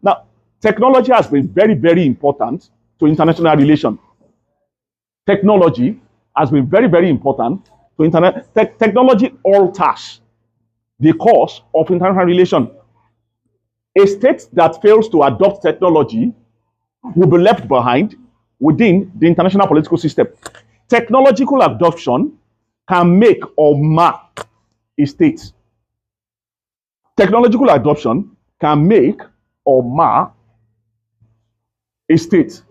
Now, technology has been very, very important to international relations. Technology has been very, very important to internet. Technology alters the course of international relations. A state that fails to adopt technology will be left behind within the international political system. Technological adoption can make or mar a state. Technological adoption can make or mar a state.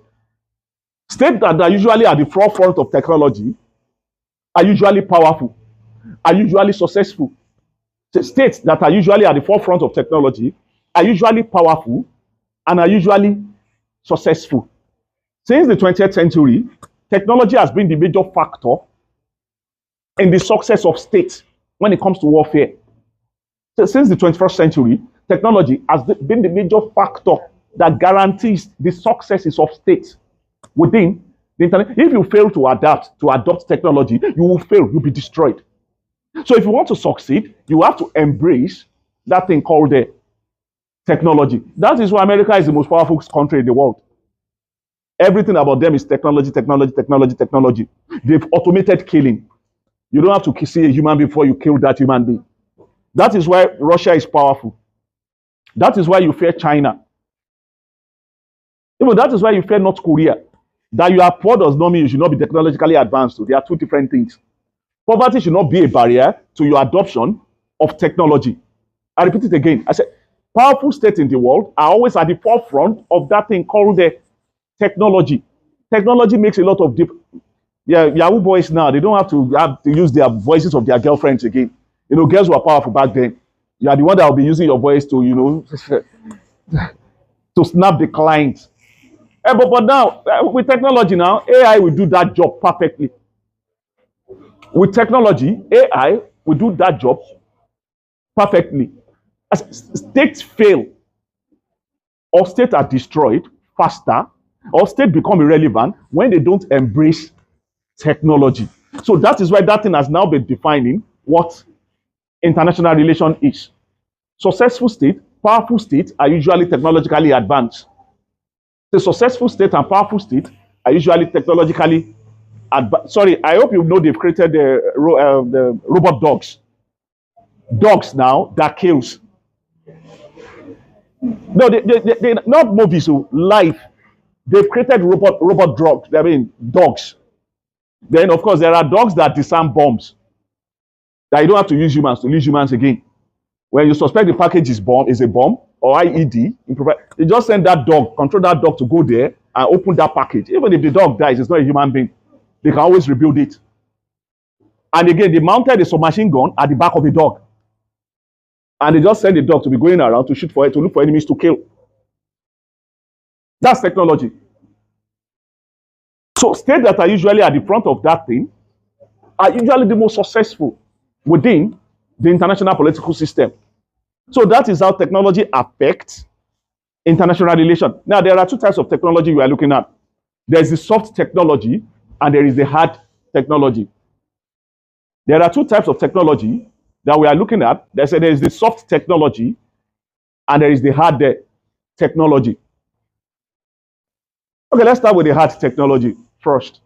States that are usually at the forefront of technology are usually powerful, are usually successful. States that are usually at the forefront of technology are usually powerful and are usually successful. Since the 20th century, technology has been the major factor in the success of states when it comes to warfare. So since the 21st century, technology has been the major factor that guarantees the successes of states within the internet. If you fail to adopt technology, you will fail, you'll be destroyed. So if you want to succeed, you have to embrace that thing called technology. That is why America is the most powerful country in the world. Everything about them is technology, technology, technology, technology. They've automated killing. You don't have to see a human being before you kill that human being. That is why Russia is powerful. That is why you fear China. Even that is why you fear North Korea. That you are poor does not mean you should not be technologically advanced. They are two different things. Poverty should not be a barrier to your adoption of technology. I repeat it again. I said, powerful states in the world are always at the forefront of that thing called the technology. Technology makes a lot of difference. Yeah, Yahoo boys now, they don't have to use their voices of their girlfriends again. You know, girls were powerful back then. You are the one that will be using your voice to, you know, to snap the client. But now, with technology now, AI will do that job perfectly. With technology, AI will do that job perfectly. As states fail or states are destroyed faster or states become irrelevant when they don't embrace technology. So that is why that thing has now been defining what international relation is. Successful state, powerful states are usually technologically advanced. The successful state and powerful state are usually technologically advanced. Sorry, I hope you know they've created the robot dogs. Dogs now that kills. No, they not movies, so life. They've created robot dogs. I mean dogs. Then of course there are dogs that disarm bombs. That you don't have to use humans to use humans again. When you suspect the package is a bomb or IED, you just send that dog, control that dog to go there and open that package. Even if the dog dies, it's not a human being. They can always rebuild it. And again, they mounted a submachine gun at the back of the dog. And they just send the dog to be going around to shoot for it, to look for enemies to kill. That's technology. So states that are usually at the front of that thing are usually the most successful within the international political system. So that is how technology affects international relations. Now, there are two types of technology we are looking at. There is the soft technology and there is the hard technology. There are two types of technology that we are looking at. There is the soft technology and there is the hard technology. Okay, let's start with the hard technology first.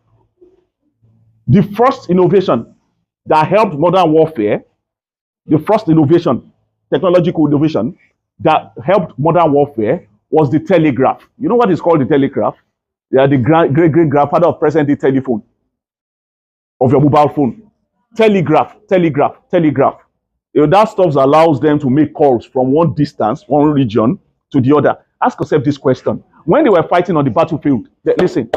The first innovation that helped modern warfare, the first innovation, technological innovation that helped modern warfare was the telegraph. You know what is called the telegraph? They are the great-great-grandfather of present-day telephone, of your mobile phone. Telegraph. You know, that stuff allows them to make calls from one distance, one region to the other. Ask yourself this question. When they were fighting on the battlefield, listen,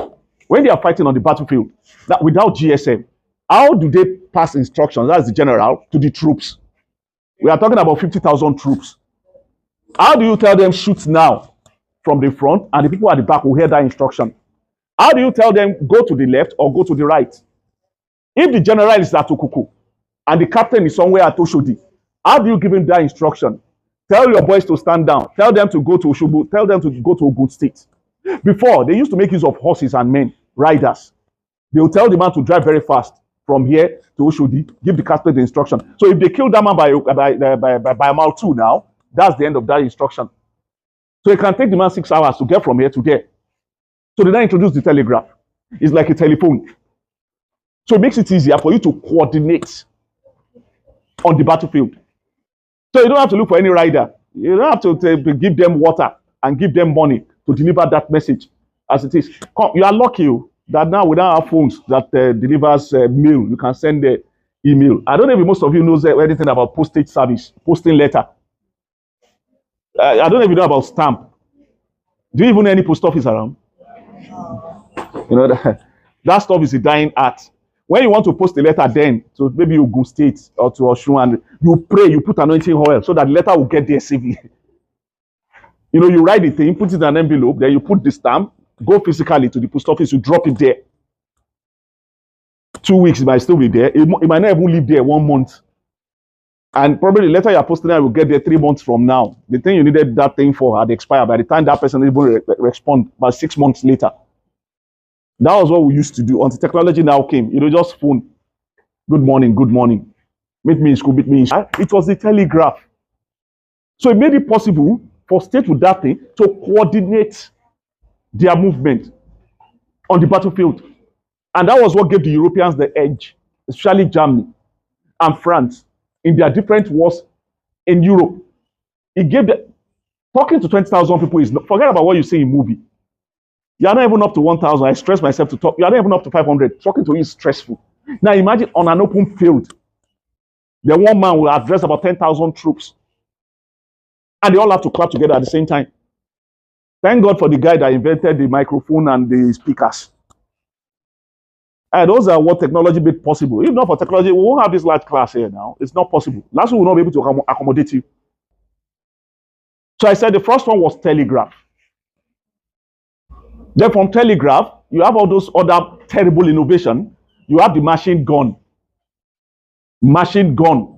when they are fighting on the battlefield, that without GSM, how do they pass instructions, that's the general, to the troops? We are talking about 50,000 troops. How do you tell them shoot now from the front and the people at the back will hear that instruction? How do you tell them go to the left or go to the right? If the general is at Okuku and the captain is somewhere at Oshodi, how do you give him that instruction? Tell your boys to stand down. Tell them to go to Oshobo. Tell them to go to Ogun State. Before, they used to make use of horses and men, riders. They will tell the man to drive very fast from here to Oshodi, give the captain the instruction. So if they kill that man by mile 2 now, that's the end of that instruction. So it can take the man 6 hours to get from here to there. So they now introduce the telegraph. It's like a telephone. So it makes it easier for you to coordinate on the battlefield. So you don't have to look for any rider. You don't have to give them water and give them money to deliver that message as it is. You are lucky that now we don't have phones that delivers mail. You can send the email. I don't know if most of you knows anything about postage service, posting letter. I don't know if you know about stamp. Do you even know any post office around? You know, that stuff is a dying art. When you want to post a letter then to maybe Ogun State or to Osun, and you pray, you put anointing oil so that the letter will get there safely. You know, you write the thing, put it in an envelope, then you put the stamp, go physically to the post office, you drop it there. 2 weeks, it might still be there. It might not even live there 1 month. And probably the letter you're posting now will get there 3 months from now. The thing you needed that thing for had expired. By the time that person even respond, about 6 months later. That was what we used to do until technology now came. You know, just phone. Good morning, good morning. Meet me in school, meet me in school. It was the telegraph. So it made it possible for states with that thing to coordinate their movement on the battlefield. And that was what gave the Europeans the edge, especially Germany and France, in their different wars in Europe. It gave the talking to 20,000 people is not, forget about what you see in movie. You are not even up to 1,000. I stress myself to talk. You are not even up to 500. Talking to you is stressful. Now imagine on an open field, the one man will address about 10,000 troops, and they all have to clap together at the same time. Thank God for the guy that invented the microphone and the speakers. And those are what technology made possible. If not for technology, we won't have this large class here now. It's not possible. Last we will not be able to accommodate you. So I said the first one was telegraph. Then from telegraph, you have all those other terrible innovation. You have the machine gun. Machine gun.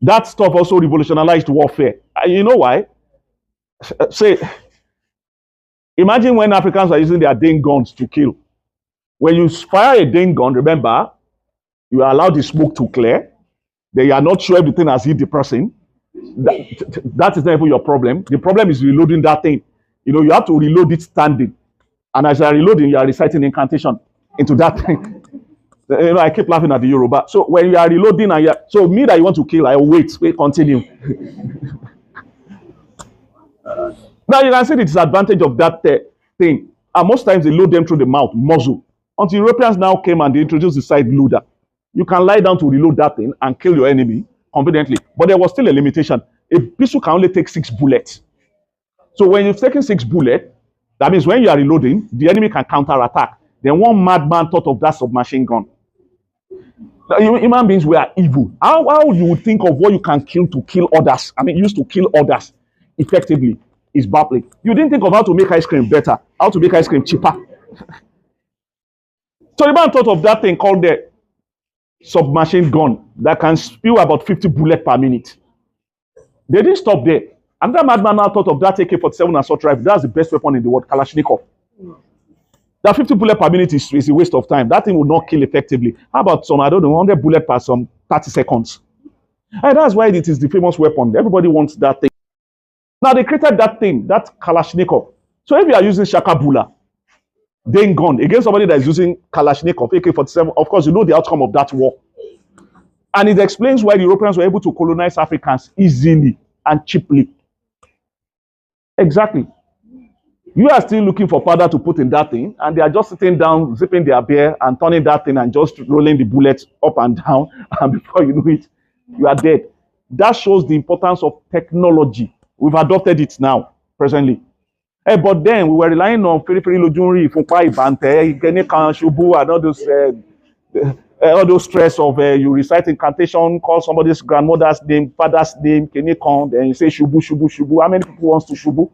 That stuff also revolutionized warfare. You know why? Say, imagine when Africans are using their Dane guns to kill. When you fire a Dane gun, remember, you allow the smoke to clear. Then you are not sure everything has hit the person. That is not even your problem. The problem is reloading that thing. You know, you have to reload it standing. And as you are reloading, you are reciting incantation into that thing. You know, I keep laughing at the Yoruba. So when you are reloading, and so me that you want to kill, I wait, continue. Now you can see the disadvantage of that thing. And most times they load them through the mouth, muzzle. Until Europeans now came and they introduced the side loader. You can lie down to reload that thing and kill your enemy confidently. But there was still a limitation. A pistol can only take 6 bullets. So when you've taken 6 bullets, that means when you are reloading, the enemy can counterattack. Then one madman thought of that submachine gun. Now, human beings were evil. How you would think of what you can kill to kill others? I mean, used to kill others effectively is baffling. You didn't think of how to make ice cream better, how to make ice cream cheaper. So the man thought of that thing called the submachine gun that can spew about 50 bullets per minute. They didn't stop there. Another madman now thought of that AK-47 assault rifle. That's the best weapon in the world, Kalashnikov. That 50 bullets per minute is a waste of time. That thing will not kill effectively. How about some, I don't know, 100 bullets per some 30 seconds? And that's why it is the famous weapon. Everybody wants that thing. Now they created that thing, that Kalashnikov. So if you are using Shakabula, Dane gun against somebody that is using Kalashnikov, AK-47, of course, you know the outcome of that war. And it explains why the Europeans were able to colonize Africans easily and cheaply. Exactly. You are still looking for powder to put in that thing, and they are just sitting down, zipping their beer, and turning that thing and just rolling the bullets up and down, and before you know it, you are dead. That shows the importance of technology. We've adopted it now, presently. But then we were relying on Feriferi Lojunri, Funpa Ibante, Genekan Shubu, and all those stress of you recite incantation, call somebody's grandmother's name, father's name, Kenikon, then you say Shubu, Shubu, Shubu. How many people wants to Shubu?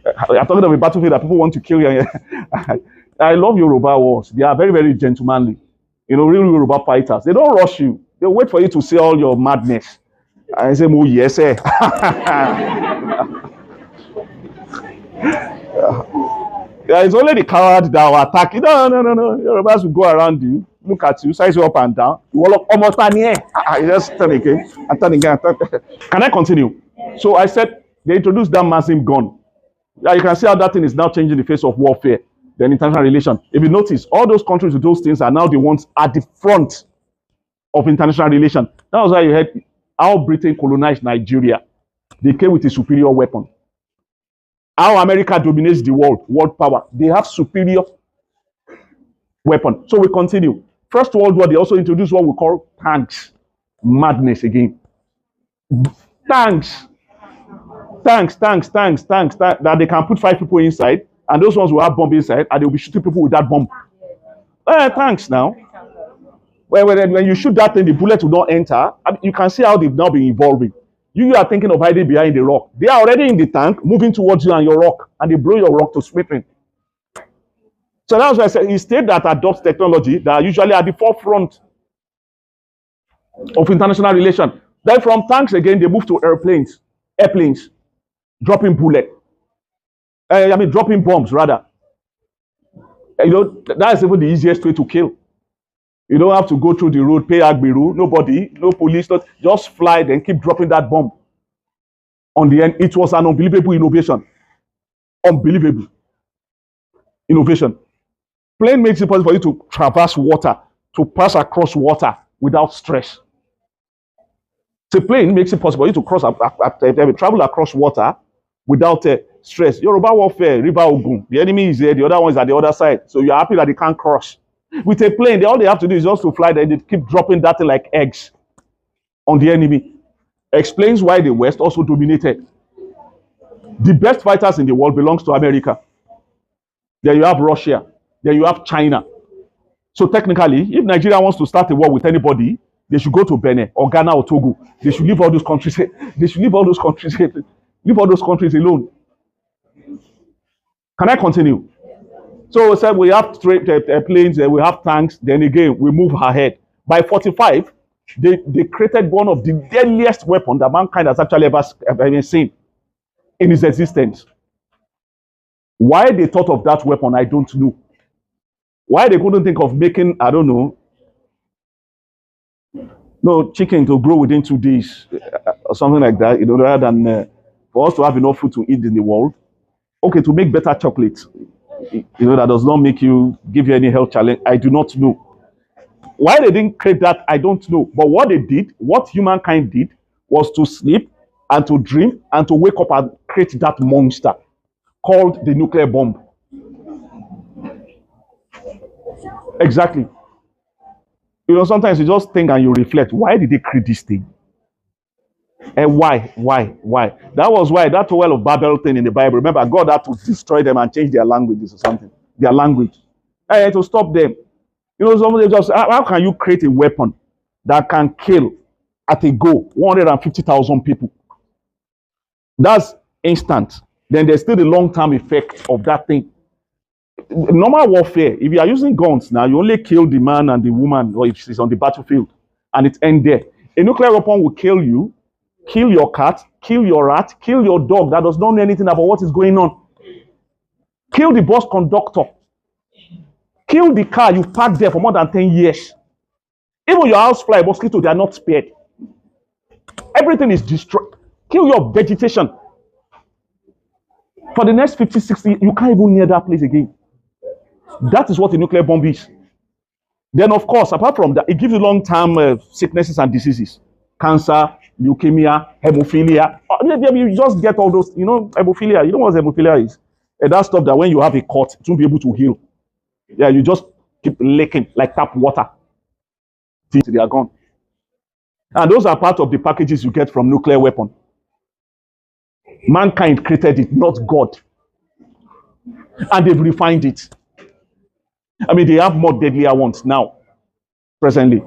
I'm talking of a battlefield that people want to kill you. I love Yoruba wars. They are very, very gentlemanly. You know, real Yoruba fighters. They don't rush you. They wait for you to say all your madness. I say, oh, yes, eh. It's only the coward that will attack you. No. Yorubas will go around you, look at you, size you up and down. You will look almost turn here. You just turn again and turn again. Can I continue? So I said, They introduced that massive gun. Yeah, you can see how that thing is now changing the face of warfare, then international relations. If you notice, all those countries with those things are now the ones at the front of international relations. That was why you heard how Britain colonized Nigeria. They came with a superior weapon. How America dominates the world power. They have superior weapon. So we continue. First World War, they also introduced what we call tanks. Madness again. Tanks. That they can put 5 people inside, and those ones will have bomb inside, and they'll be shooting people with that bomb. Tanks now. When you shoot that thing, the bullet will not enter. I mean, you can see how they've now been evolving. You are thinking of hiding behind the rock. They are already in the tank, moving towards you and your rock, and they blow your rock to smithereens. So that's why I said, in state that adopts technology that are usually at the forefront of international relations. Then from tanks again, they move to airplanes, dropping dropping bombs rather. That's even the easiest way to kill. You don't have to go through the road, pay Agbiru, nobody, no police, just fly, then keep dropping that bomb. On the end, it was an unbelievable innovation. Unbelievable innovation. Plane makes it possible for you to traverse water, to pass across water without stress. The plane makes it possible for you to travel across water without stress. Yoruba warfare, River Ogun, the enemy is there, the other one is at the other side. So you're happy that they can't cross. With a plane, all they have to do is just to fly there. They keep dropping that thing like eggs on the enemy. Explains why the West also dominated. The best fighters in the world belongs to America. Then you have Russia. Then you have China. So technically, if Nigeria wants to start a war with anybody, they should go to Benin or Ghana or Togo. They should leave all those countries. They should leave all those countries. Leave all those countries alone. Can I continue? So we said we have planes, we have tanks. Then again, we move ahead. By 45, they created one of the deadliest weapons that mankind has actually ever seen in its existence. Why they thought of that weapon, I don't know. Why they couldn't think of making, I don't know, no chicken to grow within 2 days or something like that, rather than for us to have enough food to eat in the world. Okay, to make better chocolate, that does not give you any health challenge. I do not know. Why they didn't create that, I don't know. But what they did, what humankind did, was to sleep and to dream and to wake up and create that monster called the nuclear bomb. Exactly. Sometimes you just think and you reflect, why did they create this thing? And why? That was why that Tower of Babel thing in the Bible, remember, God had to destroy them and change their languages or something. Their language. And to stop them. Somebody just, how can you create a weapon that can kill at a go 150,000 people? That's instant. Then there's still the long-term effect of that thing. Normal warfare, if you are using guns now, you only kill the man and the woman, or if she's on the battlefield, and it ends there. A nuclear weapon will kill you, kill your cat, kill your rat, kill your dog that does not know anything about what is going on. Kill the bus conductor. Kill the car you parked there for more than 10 years. Even your housefly, mosquito, they are not spared. Everything is destroyed. Kill your vegetation. For the next 50, 60, you can't even near that place again. That is what a nuclear bomb is. Then, of course, apart from that, it gives you long-term sicknesses and diseases. Cancer, leukemia, hemophilia. You just get all those, hemophilia. You know what hemophilia is? And that stuff that when you have a cut, it won't be able to heal. Yeah, you just keep licking like tap water. They are gone. And those are part of the packages you get from nuclear weapon. Mankind created it, not God. And they've refined it. They have more deadlier ones now, presently.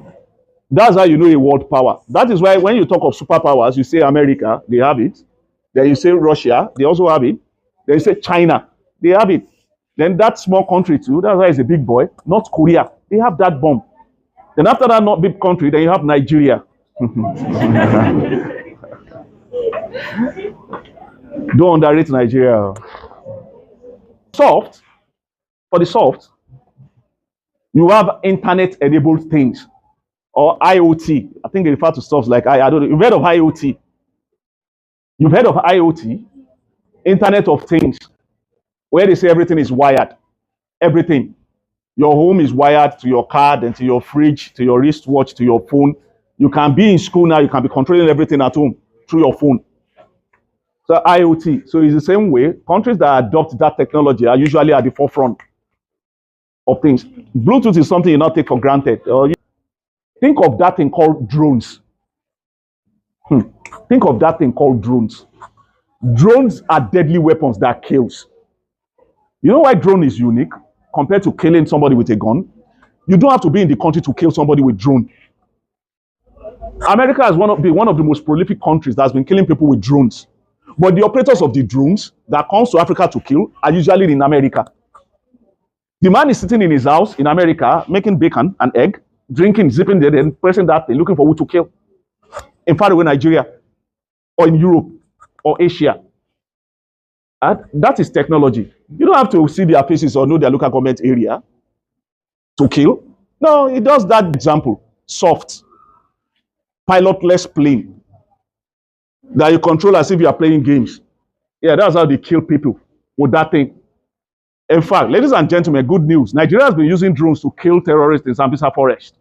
That's how you know a world power. That is why when you talk of superpowers, you say America, they have it. Then you say Russia, they also have it. Then you say China, they have it. Then that small country too, that's why it's a big boy, North Korea, they have that bomb. Then after that not big country, then you have Nigeria. Don't underrate Nigeria. For the soft, you have internet-enabled things, or IoT. I think they refer to stuff like, I don't know, you've heard of IoT. You've heard of IoT, Internet of Things, where they say everything is wired. Everything. Your home is wired to your car, then to your fridge, to your wristwatch, to your phone. You can be in school now, you can be controlling everything at home through your phone. So IoT. So it's the same way. Countries that adopt that technology are usually at the forefront of things. Bluetooth is something you not take for granted. Think of that thing called drones. Think of that thing called drones. Drones are deadly weapons that kills. You know why drone is unique compared to killing somebody with a gun? You don't have to be in the country to kill somebody with drone. America has been one of the most prolific countries that's been killing people with drones. But the operators of the drones that comes to Africa to kill are usually in America. The man is sitting in his house in America, making bacon and egg, drinking, zipping there, and pressing that thing, looking for who to kill. In faraway Nigeria, or in Europe, or Asia. And that is technology. You don't have to see their faces or know their local government area to kill. No, it does that example. Soft, pilotless plane that you control as if you are playing games. Yeah, that's how they kill people with that thing. In fact, ladies and gentlemen, good news. Nigeria has been using drones to kill terrorists in Sambisa Forest.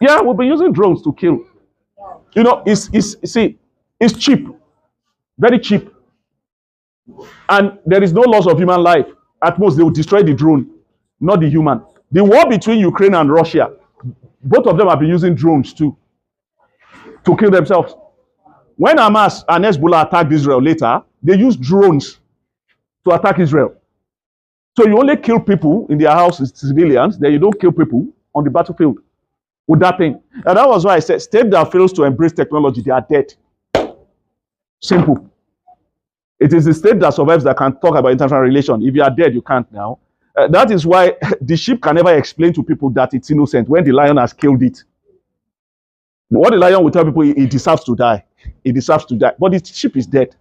Yeah, we've been using drones to kill. You know, it's cheap, very cheap. And there is no loss of human life. At most, they will destroy the drone, not the human. The war between Ukraine and Russia, both of them have been using drones too to kill themselves. When Hamas and Hezbollah attacked Israel later, they used drones to attack Israel. So you only kill people in their houses, civilians, then you don't kill people on the battlefield with that thing. And that was why I said, state that fails to embrace technology, they are dead. Simple. It is the state that survives that can talk about international relations. If you are dead, you can't now. That is why the sheep can never explain to people that it's innocent when the lion has killed it. What the lion will tell people, it deserves to die. It deserves to die. But the sheep is dead.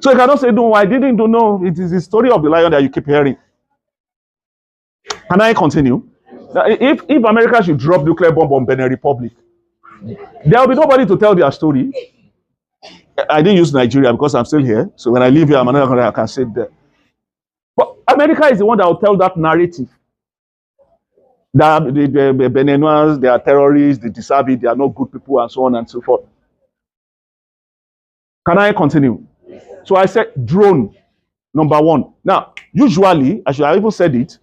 So you cannot say, no, I didn't know. It is the story of the lion that you keep hearing. Can I continue? Now, if America should drop nuclear bomb on Benin Republic, there will be nobody to tell their story. I didn't use Nigeria because I'm still here. So when I leave here, I'm another country, I can sit there. But America is the one that will tell that narrative. That the Beninois, they are terrorists, they deserve it, they are not good people, and so on and so forth. Can I continue? So I said drone, number one. Now, usually, as I even said it,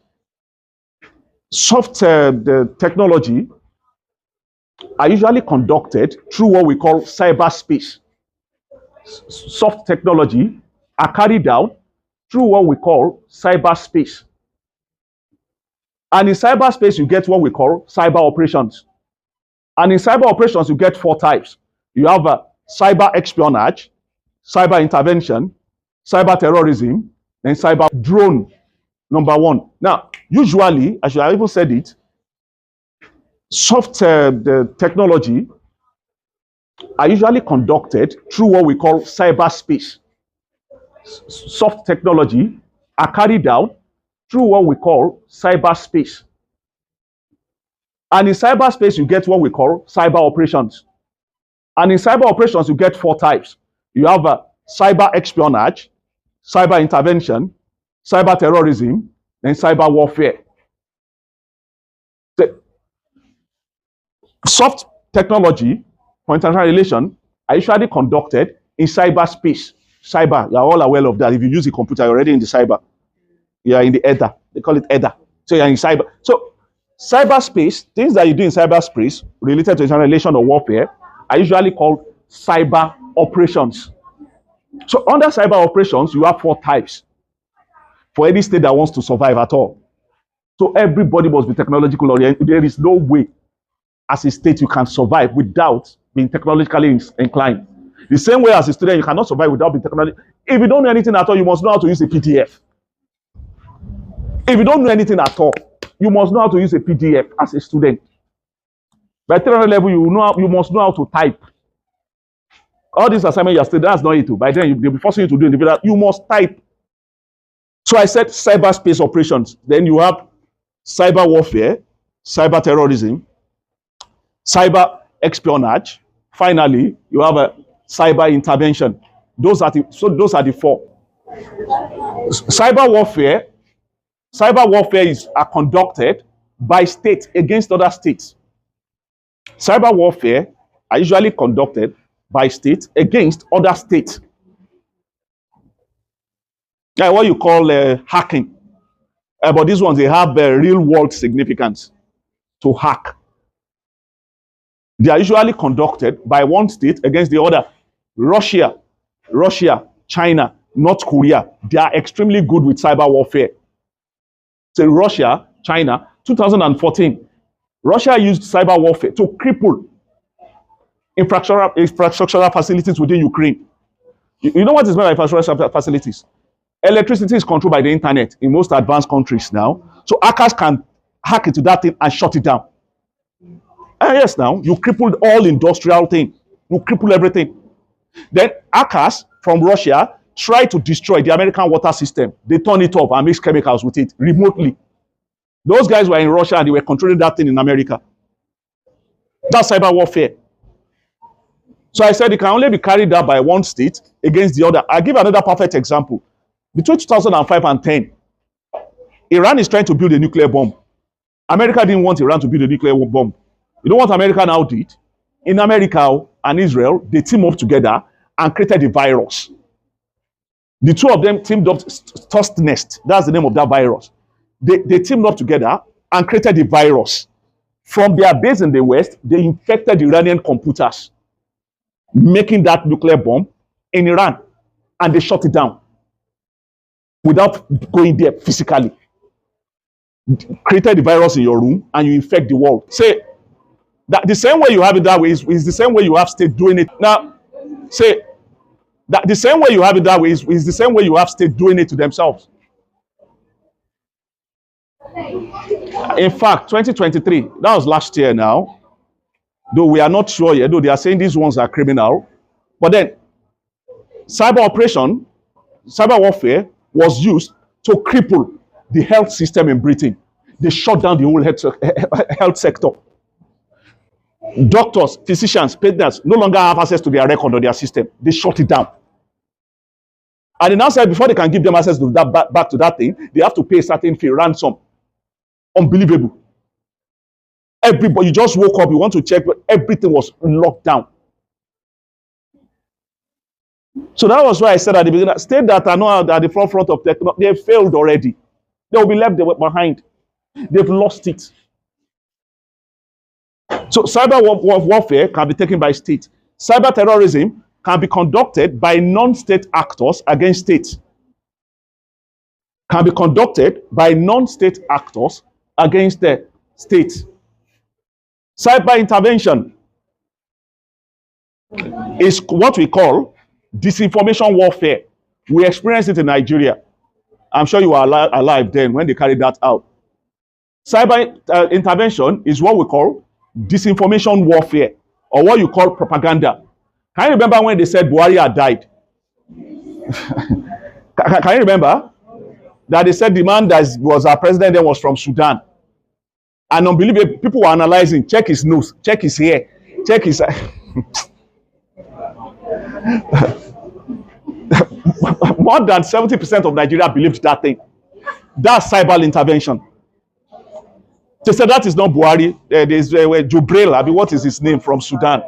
soft the technology are usually conducted through what we call cyberspace. Soft technology are carried out through what we call cyberspace. And in cyberspace, you get what we call cyber operations. And in cyber operations, you get 4 types. You have cyber espionage, cyber intervention, cyber terrorism, then cyber drone, number one. Now, usually, as I even said it, soft the technology are usually conducted through what we call cyberspace. Soft technology are carried out through what we call cyberspace. And in cyberspace, you get what we call cyber operations. And in cyber operations, you get 4 types. You have cyber espionage, cyber intervention, cyber terrorism, and cyber warfare. The soft technology for international relations are usually conducted in cyberspace. Cyber, you're all aware of that. If you use a computer, you're already in the cyber. You are in the ether. They call it ether. So you're in cyber. So cyberspace, things that you do in cyberspace related to international relations or warfare are usually called cyber operations. So under cyber operations, you have 4 types for any state that wants to survive at all. So everybody must be technologically oriented. There is no way as a state you can survive without being technologically inclined. The same way as a student, you cannot survive without being technologically. If you don't know anything at all, you must know how to use a PDF. If you don't know anything at all, you must know how to use a PDF as a student. By 300 level, you must know how to type. All these assignments you are studying, that's not it. By then, they'll be forcing you to do individual. You must type. So I said cyberspace operations. Then you have cyber warfare, cyber terrorism, cyber espionage. Finally, you have a cyber intervention. Those are the four. Cyber warfare are conducted by states against other states. Cyber warfare are usually conducted by states against other states. Like what you call hacking. But these ones, they have real world significance to hack. They are usually conducted by one state against the other. Russia, China, North Korea, they are extremely good with cyber warfare. So Russia, China, 2014, Russia used cyber warfare to cripple infrastructural facilities within Ukraine. You know what is meant by infrastructural facilities? Electricity is controlled by the internet in most advanced countries now. So hackers can hack into that thing and shut it down. And yes, now you crippled all industrial thing. You cripple everything. Then hackers from Russia try to destroy the American water system. They turn it off and mix chemicals with it remotely. Those guys were in Russia and they were controlling that thing in America. That's cyber warfare. So I said it can only be carried out by one state against the other. I'll give another perfect example. Between 2005 and 10, Iran is trying to build a nuclear bomb. America didn't want Iran to build a nuclear bomb. You know what America now did? In America and Israel, they teamed up together and created a virus. The two of them teamed up, Nest, that's the name of that virus. They teamed up together and created a virus. From their base in the West, they infected Iranian computers, making that nuclear bomb in Iran, and they shut it down without going there physically. Created the virus in your room and you infect the world. Say that the same way you have it that way is the same way you have state doing it. Now, say that the same way you have it that way is the same way you have state doing it to themselves. In fact, 2023, that was last year now, though we are not sure yet, though they are saying these ones are criminal. But then, cyber warfare was used to cripple the health system in Britain. They shut down the whole health sector. Doctors, physicians, patients no longer have access to their record or their system. They shut it down. And they now said before they can give them access to that back to that thing, they have to pay a certain fee, ransom. Unbelievable. Everybody, you just woke up, you want to check, but everything was locked down. So that was why I said at the beginning, states that are not at the forefront of technology, they failed already. They will be left behind. They've lost it. So cyber warfare can be taken by states. Cyber terrorism can be conducted by non-state actors against states. Can be conducted by non-state actors against the states. Cyber intervention is what we call disinformation warfare. We experienced it in Nigeria. I'm sure you were alive then when they carried that out. Cyber intervention is what we call disinformation warfare, or what you call propaganda. Can you remember when they said Buhari had died? Can you remember that they said the man that was our president then was from Sudan? And unbelievable, people were analyzing, check his nose, check his hair, check his... More than 70% of Nigeria believed that thing. That's cyber intervention. They said that is not Buhari. There's Jubril. I mean, what is his name from Sudan?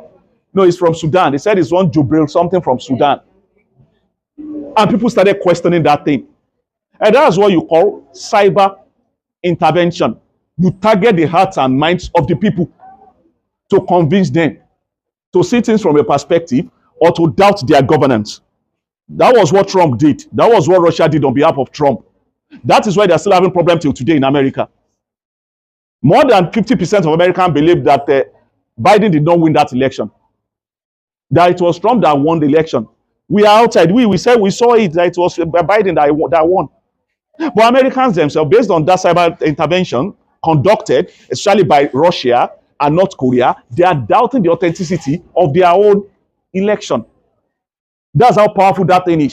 No, it's from Sudan. They said it's one Jubril, something from Sudan. And people started questioning that thing. And that's what you call cyber intervention. You target the hearts and minds of the people to convince them to see things from a perspective or to doubt their governance. That was what Trump did. That was what Russia did on behalf of Trump. That is why they're still having problems till today in America. More than 50% of Americans believe that Biden did not win that election. That it was Trump that won the election. We are outside. We said we saw it, that it was Biden that won. But Americans themselves, based on that cyber intervention conducted, especially by Russia and North Korea, they are doubting the authenticity of their own election. That's how powerful that thing is.